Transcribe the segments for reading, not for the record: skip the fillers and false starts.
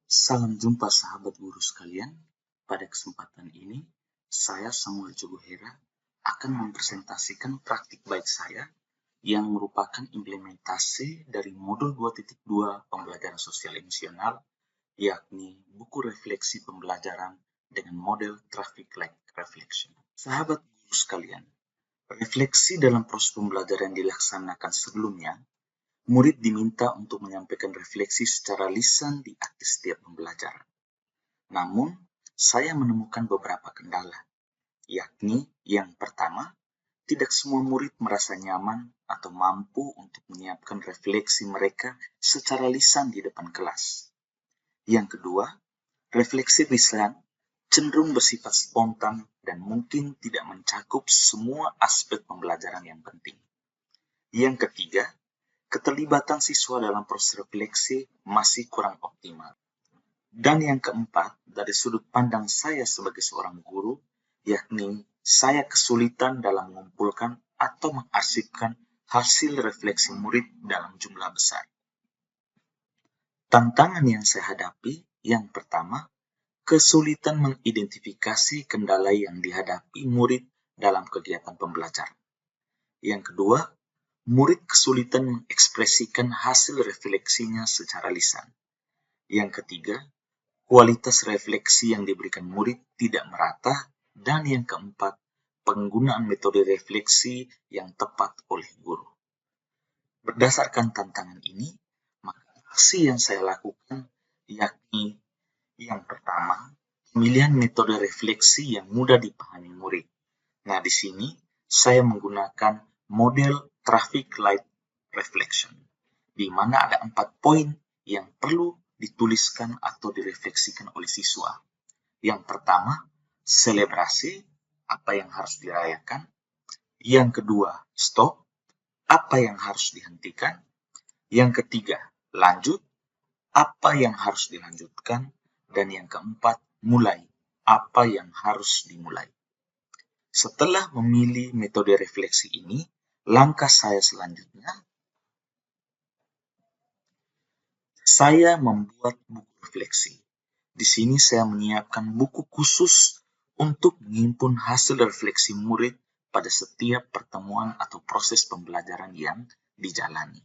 Salam jumpa sahabat guru sekalian. Pada kesempatan ini, saya Samuel Jogohera akan mempresentasikan praktik baik saya yang merupakan implementasi dari modul 2.2 pembelajaran sosial emosional, yakni buku refleksi pembelajaran dengan model traffic light reflection. Sahabat guru sekalian, refleksi dalam proses pembelajaran yang dilaksanakan sebelumnya, murid diminta untuk menyampaikan refleksi secara lisan di akhir setiap pembelajaran. Namun, saya menemukan beberapa kendala, yakni yang pertama, tidak semua murid merasa nyaman atau mampu untuk menyiapkan refleksi mereka secara lisan di depan kelas. Yang kedua, refleksi lisan cenderung bersifat spontan dan mungkin tidak mencakup semua aspek pembelajaran yang penting. Yang ketiga, keterlibatan siswa dalam proses refleksi masih kurang optimal. Dan yang keempat, dari sudut pandang saya sebagai seorang guru, yakni saya kesulitan dalam mengumpulkan atau mengarsipkan hasil refleksi murid dalam jumlah besar. Tantangan yang saya hadapi, yang pertama, kesulitan mengidentifikasi kendala yang dihadapi murid dalam kegiatan pembelajaran. Yang kedua, murid kesulitan mengekspresikan hasil refleksinya secara lisan. Yang ketiga, kualitas refleksi yang diberikan murid tidak merata. Dan yang keempat, penggunaan metode refleksi yang tepat oleh guru. Berdasarkan tantangan ini, maka aksi yang saya lakukan yakni yang pertama, pemilihan metode refleksi yang mudah dipahami murid. Nah, di sini saya menggunakan model traffic light reflection, di mana ada 4 poin yang perlu dituliskan atau direfleksikan oleh siswa. Yang pertama, selebrasi, apa yang harus dirayakan. Yang kedua, stop, apa yang harus dihentikan. Yang ketiga, lanjut, apa yang harus dilanjutkan. Dan yang keempat, mulai, apa yang harus dimulai. Setelah memilih metode refleksi ini, langkah saya selanjutnya, saya membuat buku refleksi. Di sini saya menyiapkan buku khusus untuk menghimpun hasil refleksi murid pada setiap pertemuan atau proses pembelajaran yang dijalani.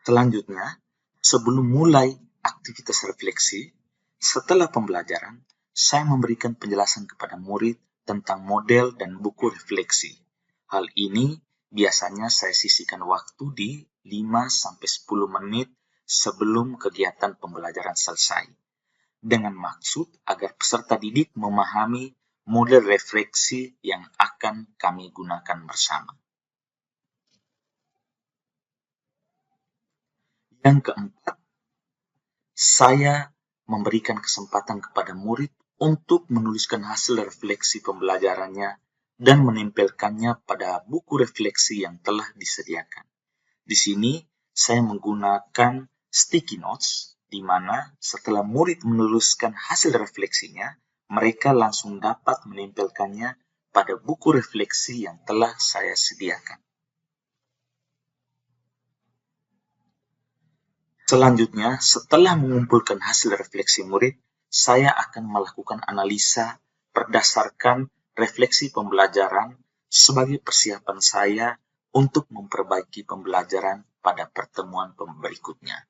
Selanjutnya, sebelum mulai aktivitas refleksi, setelah pembelajaran, saya memberikan penjelasan kepada murid tentang model dan buku refleksi. Hal ini biasanya saya sisihkan waktu di 5-10 menit sebelum kegiatan pembelajaran selesai, dengan maksud agar peserta didik memahami model refleksi yang akan kami gunakan bersama. Yang keempat, saya memberikan kesempatan kepada murid untuk menuliskan hasil refleksi pembelajarannya dan menempelkannya pada buku refleksi yang telah disediakan. Di sini saya menggunakan sticky notes, di mana setelah murid menuliskan hasil refleksinya, mereka langsung dapat menempelkannya pada buku refleksi yang telah saya sediakan. Selanjutnya, setelah mengumpulkan hasil refleksi murid, saya akan melakukan analisa berdasarkan refleksi pembelajaran sebagai persiapan saya untuk memperbaiki pembelajaran pada pertemuan berikutnya.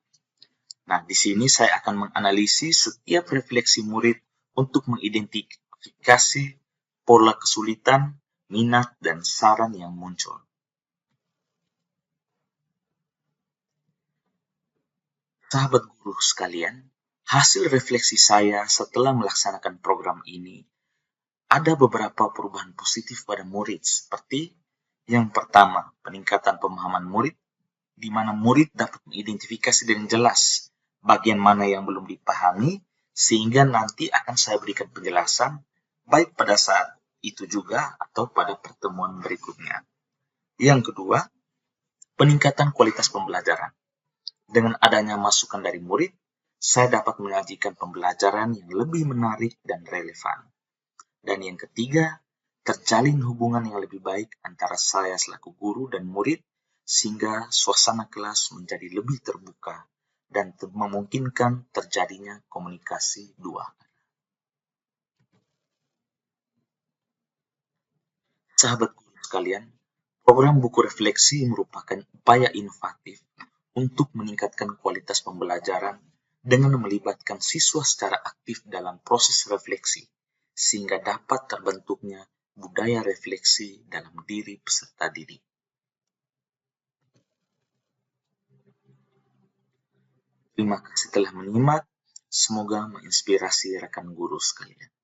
Nah, di sini saya akan menganalisis setiap refleksi murid untuk mengidentifikasi pola kesulitan, minat, dan saran yang muncul. Sahabat guru sekalian, hasil refleksi saya setelah melaksanakan program ini, ada beberapa perubahan positif pada murid, seperti yang pertama, peningkatan pemahaman murid, di mana murid dapat mengidentifikasi dengan jelas bagian mana yang belum dipahami, sehingga nanti akan saya berikan penjelasan, baik pada saat itu juga atau pada pertemuan berikutnya. Yang kedua, peningkatan kualitas pembelajaran. Dengan adanya masukan dari murid, saya dapat menyajikan pembelajaran yang lebih menarik dan relevan. Dan yang ketiga, terjalin hubungan yang lebih baik antara saya selaku guru dan murid, sehingga suasana kelas menjadi lebih terbuka dan memungkinkan terjadinya komunikasi dua. Sahabat guru sekalian, program buku refleksi merupakan upaya inovatif untuk meningkatkan kualitas pembelajaran dengan melibatkan siswa secara aktif dalam proses refleksi, sehingga dapat terbentuknya budaya refleksi dalam diri peserta didik. Terima kasih telah menyimak, semoga menginspirasi rekan guru sekalian.